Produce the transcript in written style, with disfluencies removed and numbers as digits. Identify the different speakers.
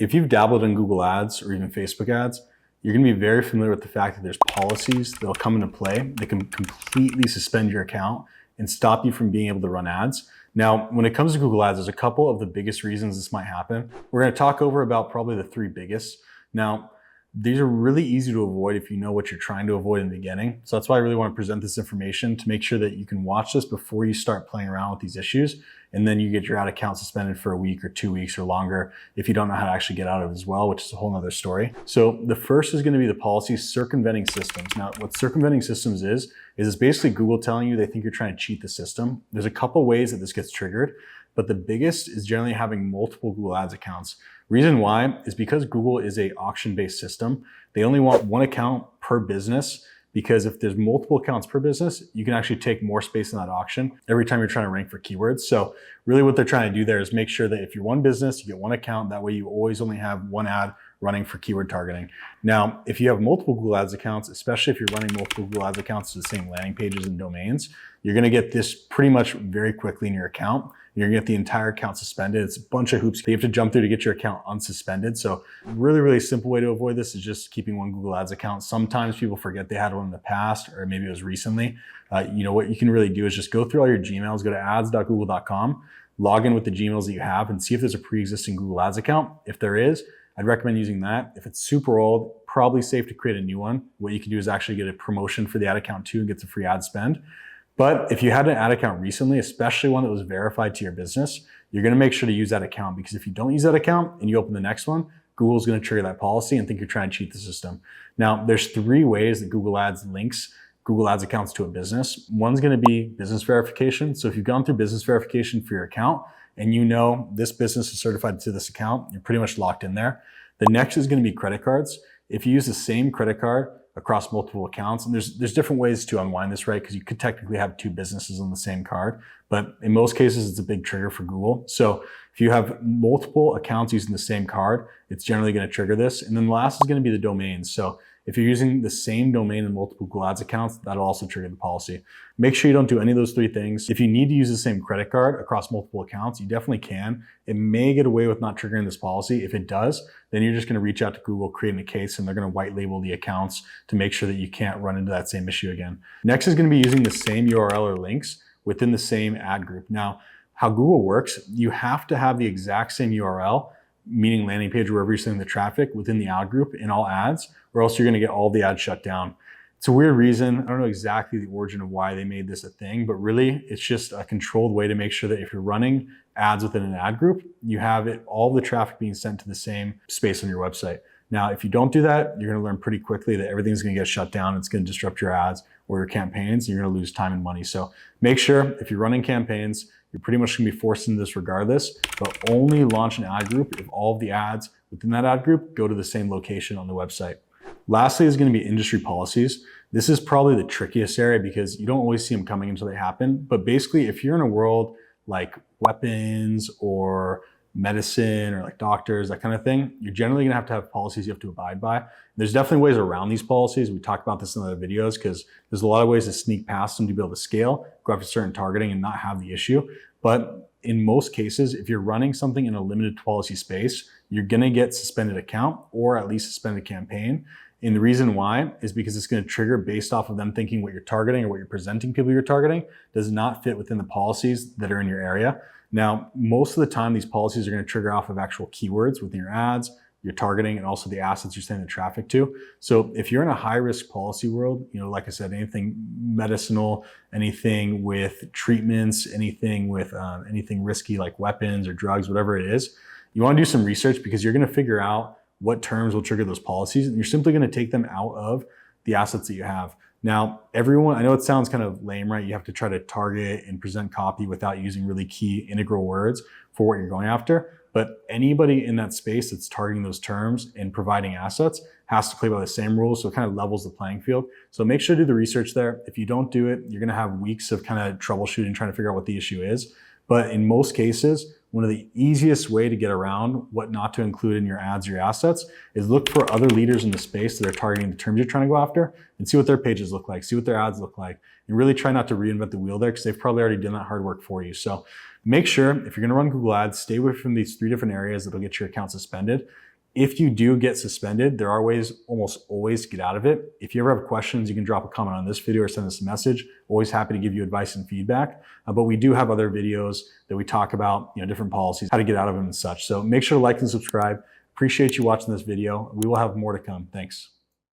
Speaker 1: If you've dabbled in Google Ads or even Facebook ads, you're gonna be very familiar with the fact that there's policies that'll come into play that can completely suspend your account and stop you from being able to run ads. Now, when it comes to Google Ads, there's a couple of the biggest reasons this might happen. We're gonna talk over about probably the three biggest. Now, these are really easy to avoid if you know what you're trying to avoid in the beginning. So that's why I really want to present this information to make sure that you can watch this before you start playing around with these issues. And then you get your ad account suspended for a week or 2 weeks or longer if you don't know how to actually get out of it as well, which is a whole nother story. So the first is going to be the policy circumventing systems. Now, what circumventing systems is it's basically Google telling you they think you're trying to cheat the system. There's a couple ways that this gets triggered, but the biggest is generally having multiple Google Ads accounts. Reason why is because Google is an auction-based system. They only want one account per business, because if there's multiple accounts per business, you can actually take more space in that auction every time you're trying to rank for keywords. So really what they're trying to do there is make sure that if you're one business, you get one account. That way you always only have one ad running for keyword targeting. Now, if you have multiple Google Ads accounts, especially if you're running multiple Google Ads accounts to the same landing pages and domains, you're gonna get this pretty much very quickly in your account. You're gonna get the entire account suspended. It's a bunch of hoops that you have to jump through to get your account unsuspended. So really, really simple way to avoid this is just keeping one Google Ads account. Sometimes people forget they had one in the past, or maybe it was recently. What you can really do is just go through all your Gmails, go to ads.google.com, log in with the Gmails that you have and see if there's a pre-existing Google Ads account. If there is, I'd recommend using that. If it's super old, probably safe to create a new one. What you can do is actually get a promotion for the ad account too and get some free ad spend. But if you had an ad account recently, especially one that was verified to your business, you're gonna make sure to use that account, because if you don't use that account and you open the next one, Google's gonna trigger that policy and think you're trying to cheat the system. Now, there's three ways that Google Ads links Google Ads accounts to a business. One's gonna be business verification. So if you've gone through business verification for your account and you know this business is certified to this account, you're pretty much locked in there. The next is gonna be credit cards. If you use the same credit card across multiple accounts, and there's different ways to unwind this, right? Because you could technically have two businesses on the same card, but in most cases, it's a big trigger for Google. So if you have multiple accounts using the same card, it's generally gonna trigger this. And then the last is gonna be the domains. So if you're using the same domain in multiple Google Ads accounts, that'll also trigger the policy. Make sure you don't do any of those three things. If you need to use the same credit card across multiple accounts, you definitely can. It may get away with not triggering this policy. If it does, then you're just gonna reach out to Google, creating a case, and they're gonna white label the accounts to make sure that you can't run into that same issue again. Next is gonna be using the same URL or links within the same ad group. Now, how Google works, you have to have the exact same URL, meaning landing page, wherever you're sending the traffic, within the ad group in all ads, or else you're gonna get all the ads shut down. It's a weird reason. I don't know exactly the origin of why they made this a thing, but really it's just a controlled way to make sure that if you're running ads within an ad group, you have all the traffic being sent to the same space on your website. Now, if you don't do that, you're gonna learn pretty quickly that everything's gonna get shut down. It's gonna disrupt your ads or your campaigns, and you're gonna lose time and money. So make sure if you're running campaigns, you're pretty much gonna be forced into this regardless, but only launch an ad group if all of the ads within that ad group go to the same location on the website. Lastly is gonna be industry policies. This is probably the trickiest area because you don't always see them coming until they happen. But basically, if you're in a world like weapons or medicine or like doctors, that kind of thing, you're generally gonna have policies you have to abide by. There's definitely ways around these policies. We talked about this in other videos because there's a lot of ways to sneak past them to be able to scale, go after certain targeting and not have the issue. But in most cases, if you're running something in a limited policy space, you're gonna get suspended account or at least suspended campaign. And the reason why is because it's gonna trigger based off of them thinking what you're targeting or what you're presenting people you're targeting does not fit within the policies that are in your area. Now, most of the time, these policies are gonna trigger off of actual keywords within your ads, your targeting, and also the assets you're sending the traffic to. So if you're in a high-risk policy world, like I said, anything medicinal, anything with treatments, anything with anything risky like weapons or drugs, whatever it is, you wanna do some research because you're gonna figure out what terms will trigger those policies, and you're simply gonna take them out of the assets that you have. Now, everyone, I know it sounds kind of lame, right? You have to try to target and present copy without using really key integral words for what you're going after. But anybody in that space that's targeting those terms and providing assets has to play by the same rules. So it kind of levels the playing field. So make sure to do the research there. If you don't do it, you're gonna have weeks of kind of troubleshooting, trying to figure out what the issue is. But in most cases, one of the easiest way to get around what not to include in your ads or your assets is look for other leaders in the space that are targeting the terms you're trying to go after and see what their pages look like, see what their ads look like, and really try not to reinvent the wheel there because they've probably already done that hard work for you. So make sure if you're gonna run Google Ads, stay away from these 3 different areas that'll get your account suspended. If you do get suspended, there are ways almost always to get out of it. If you ever have questions, you can drop a comment on this video or send us a message. Always happy to give you advice and feedback. But we do have other videos that we talk about, different policies, how to get out of them and such. So make sure to like and subscribe. Appreciate you watching this video. We will have more to come. Thanks.